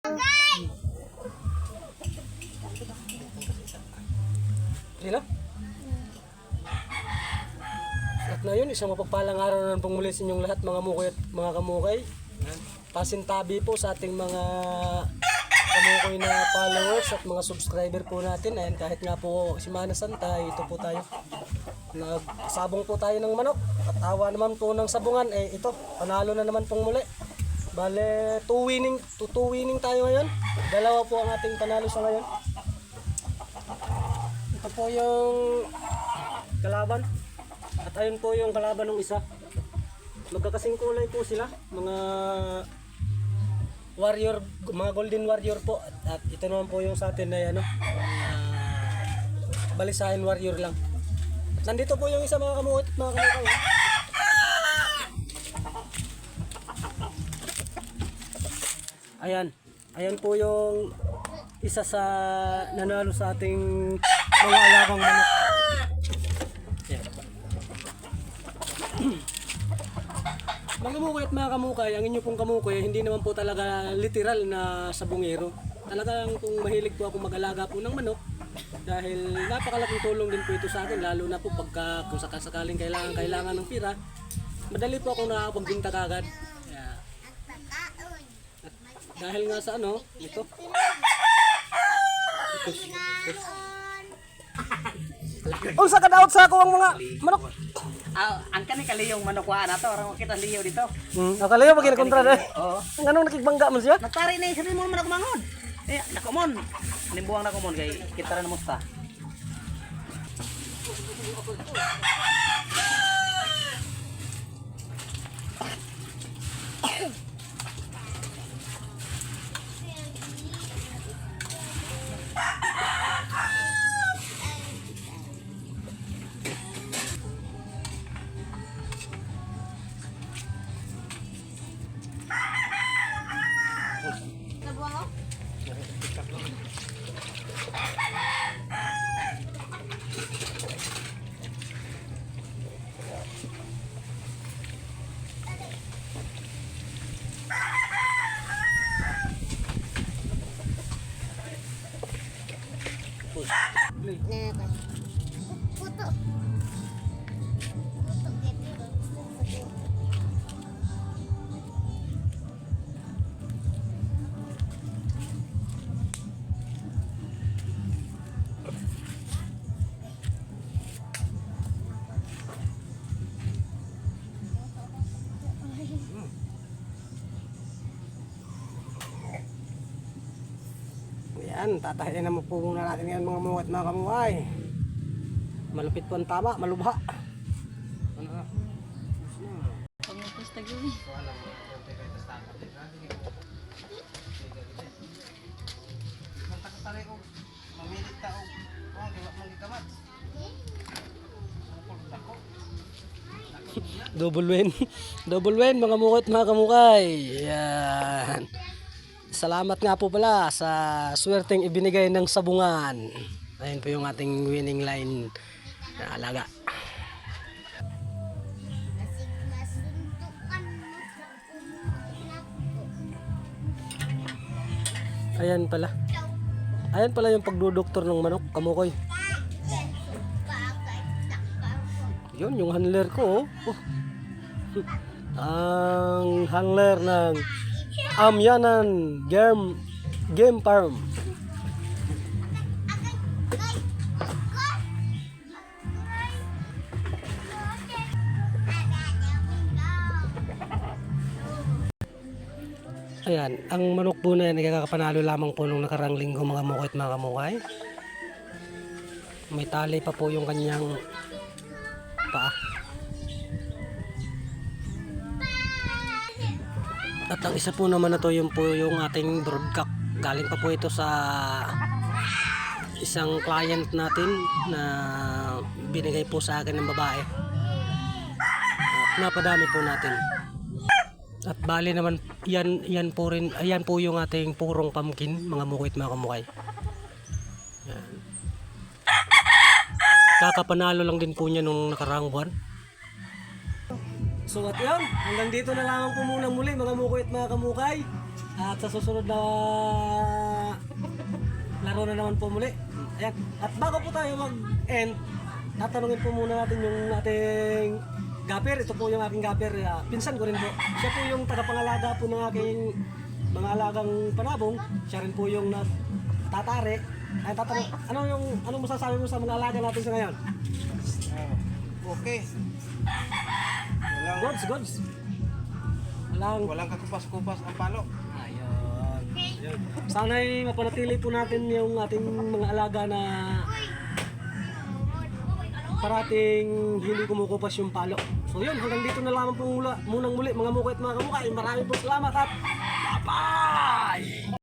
Sino? At na yun, isang mapagpalang araw na pong muli sa inyong lahat mga mukay at mga kamukay. Pasintabi po sa ating mga kamukoy na followers at mga subscriber po natin. Ayan, kahit nga po Semana Santa, ito po tayo. Nagsabong po tayo ng manok. At awa naman po ng sabungan, ito, panalo na naman pong muli. Bale, 2 winning tayo ngayon. Dalawa po ang ating panalo sa ngayon. Ito po yung kalaban. At ayun po yung kalaban ng isa. Magkakasing kulay po sila. Mga warrior, mga golden warrior po. At ito naman po yung sa atin na balisahin warrior lang. At nandito po yung isa mga kamukot, mga kamukay. Ayan. Ayan po yung isa sa nanalo sa ating mga alagang manok. Ayan. Mga kamukay at mga kamukay, ang inyo pong kamukay, hindi naman po talaga literal na sabungero. Talagang kung mahilig po ako mag-alaga po ng manok, dahil napakalaking tulong din po ito sa akin, lalo na po pagka kung sakasakaling kailangan ng pira, madali po akong nakakapagbinta kagad. Dahil nga sa ito. Unsa ka daot sa ako ang mga manok? Ang kani kaliyong manok wa na to, orang kita liyo dito. Nakalayo pag kontra na. Oo. Nganong nakigbangga man siya? Natari na isa mo manok mangon. Nakomon. Nimbuang na komon kay kita ra na musta. Puto. Yan, tatahiin naman po muna natin yan mga muwat mga kamuhay. Malupit po ang tama, malubha. Pangupos tagili. Double win. Double win mga muwat mga kamukay. Yan. Salamat nga po pala sa swerteng ibinigay ng sabungan. Ayun po yung ating winning line na alaga. Ayan pala. Ayan pala yung pagdudoktor ng manok, kamukoy. Yun, yung handler ko. Oh. Ang handler ng Amyanan Game Farm. Ayan, ang manok po na yan nagkakapanalo lamang po nung nakarang linggo mga mukha at mga kamukay. May tali pa po yung kanyang paa. At ang isa po naman na to yung ating broodcock. Galing pa po ito sa isang client natin na binigay po sa akin ng babae. At napadami po natin. At bali naman yan po rin, ayan po yung ating purong pumpkin mga mukit mga kamukay. Yan. Kakapanalo lang din po niya nung nakaraang buwan. So at yun, hanggang dito na lamang po muna muli mga mukit mga kamukay. At sa susunod na laro na naman po muli. Ayan. At bago po tayo mag-end, tatanungin po muna natin yung ating gapper. Ito po yung aking gapper. Pinsan ko rin po. Siya po yung tagapangalaga po ng aking mga alagang panabong. Siya rin po yung tatare. Ay, tatanong, anong masasabi mo sa mga alaga natin sa ngayon? Okay. Gods. Walang kakupas-kupas ang palo. Ayun. Ayun. Sana'y mapanatili po natin yung ating mga alaga na parating hindi kumukupas yung palo. So yun, hanggang dito na lamang po munang muli mga mukha at mga kamukha. Maraming po salamat at bye-bye!